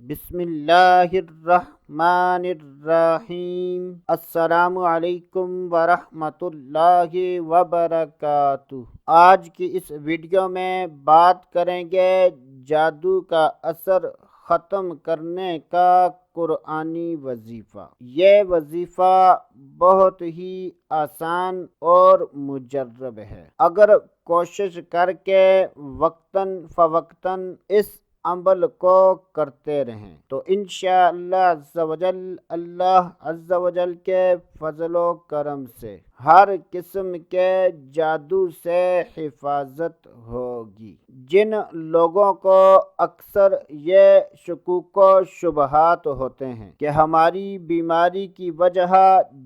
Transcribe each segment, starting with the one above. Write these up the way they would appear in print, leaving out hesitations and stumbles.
بسم اللہ الرحمن الرحیم۔ السلام علیکم ورحمۃ اللہ وبرکاتہ۔ آج کی اس ویڈیو میں بات کریں گے جادو کا اثر ختم کرنے کا قرآنی وظیفہ۔ یہ وظیفہ بہت ہی آسان اور مجرب ہے۔ اگر کوشش کر کے وقتاً فوقتاً اس عمل کو کرتے رہیں تو انشاءاللہ اللہ عز و جل کے فضل و کرم سے ہر قسم کے جادو سے حفاظت ہوگی۔ جن لوگوں کو اکثر یہ شکوک و شبہات ہوتے ہیں کہ ہماری بیماری کی وجہ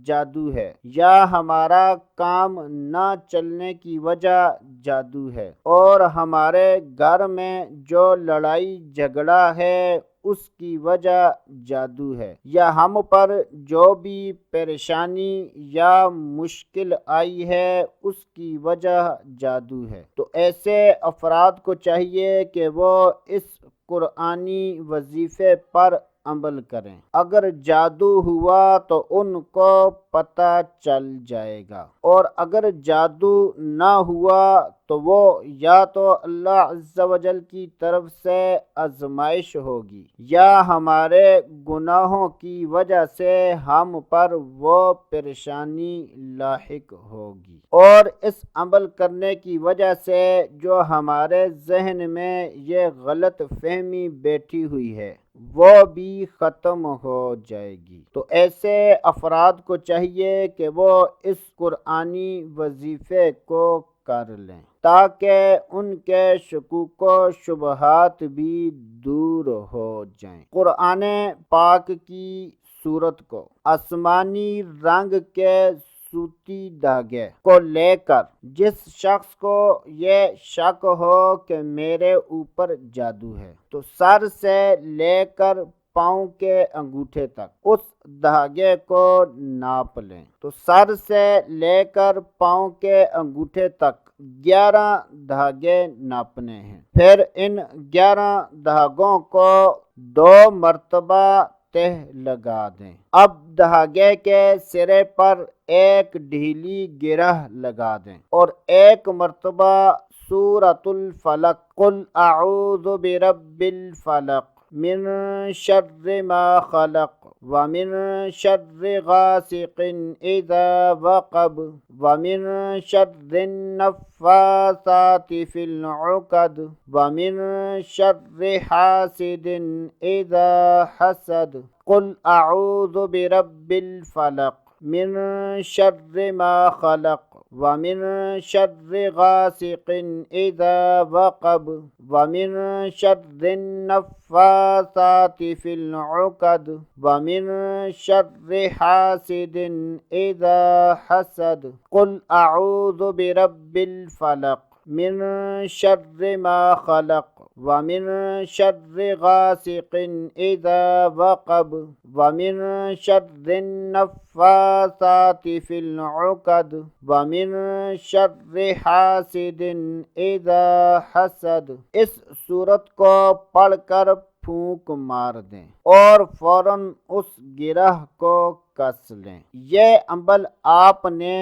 جادو ہے یا ہمارا کام نہ چلنے کی وجہ جادو ہے اور ہمارے گھر میں جو لڑائی جھگڑا ہے اس کی وجہ جادو ہے، یا ہم پر جو بھی پریشانی یا مشکل آئی ہے اس کی وجہ جادو ہے، تو ایسے افراد کو چاہیے کہ وہ اس قرآنی وظیفے پر عمل کریں۔ اگر جادو ہوا تو ان کو پتہ چل جائے گا، اور اگر جادو نہ ہوا تو وہ یا تو اللہ عز و جل کی طرف سے آزمائش ہوگی یا ہمارے گناہوں کی وجہ سے ہم پر وہ پریشانی لاحق ہوگی، اور اس عمل کرنے کی وجہ سے جو ہمارے ذہن میں یہ غلط فہمی بیٹھی ہوئی ہے وہ بھی ختم ہو جائے گی۔ تو ایسے افراد کو چاہیے کہ وہ اس قرآنی وظیفے کو کر لیں تاکہ ان کے شکوک و شبہات بھی دور ہو جائیں۔ قرآن پاک کی سورت کو آسمانی رنگ کے سوتی دھاگے کو لے کر جس شخص کو یہ شک ہو کہ میرے اوپر جادو ہے تو سر سے لے کر پاؤں کے انگوٹھے تک اس دھاگے کو ناپ لیں۔ تو سر سے لے کر پاؤں کے انگوٹھے تک 11 دھاگے ناپنے ہیں۔ پھر ان 11 دھاگوں کو 2 مرتبہ تہ لگا دیں۔ اب دھاگے کے سرے پر ایک ڈھیلی گرہ لگا دیں اور ایک مرتبہ سورۃ الفلق قل اعوذ برب الفلق من شر ما خلق ومن شر غاسق اذا وقب ومن شر النفاثات في العقد ومن شر حاسد اذا حسد قل اعوذ برب الفلق من شر ما خلق ومن شر غاسق اذا وقب ومن شر النفاثات في العقد ومن شر حاسد اذا حسد قل اعوذ برب الفلق من شر ما خلق ومن شر غاسق اذا وقب ومن شر النفاثات في العقد ومن شر حاسد اذا حسد۔ اس سورت کو پڑھ کر پھونک مار دیں اور فوراً اس گرہ کو کس لیں۔ یہ عمل آپ نے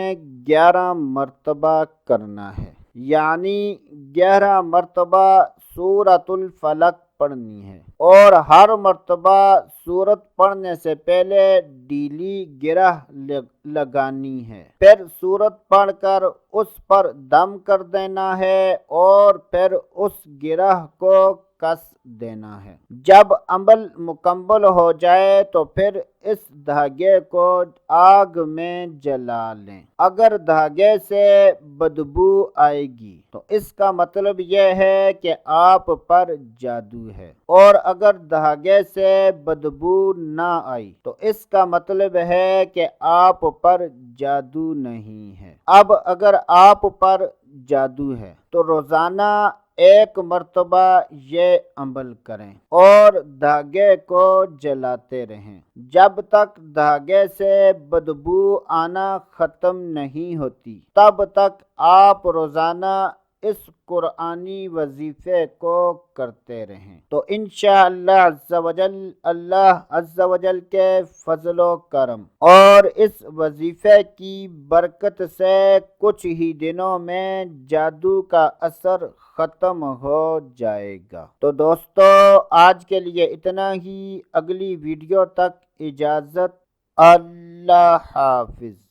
11 مرتبہ کرنا ہے، یعنی 11 مرتبہ سورۃ الفلق پڑھنی ہے، اور ہر مرتبہ سورت پڑھنے سے پہلے ڈھیلی گرہ لگانی ہے۔ پھر سورت پڑھ کر اس پر دم کر دینا ہے اور پھر اس گرہ کو کس دینا ہے۔ جب عمل مکمل ہو جائے تو پھر اس دھاگے کو آگ میں جلا لیں۔ اگر دھاگے سے بدبو آئے گی تو اس کا مطلب یہ ہے کہ آپ پر جادو ہے، اور اگر دھاگے سے بدبو نہ آئی تو اس کا مطلب ہے کہ آپ پر جادو نہیں ہے۔ اب اگر آپ پر جادو ہے تو روزانہ 1 مرتبہ یہ عمل کریں اور دھاگے کو جلاتے رہیں جب تک دھاگے سے بدبو آنا ختم نہیں ہوتی۔ تب تک آپ روزانہ اس قرآنی وظیفے کو کرتے رہیں تو انشاءاللہ اللہ عز و جل کے فضل و کرم اور اس وظیفے کی برکت سے کچھ ہی دنوں میں جادو کا اثر ختم ہو جائے گا۔ تو دوستو آج کے لیے اتنا ہی، اگلی ویڈیو تک اجازت، اللہ حافظ۔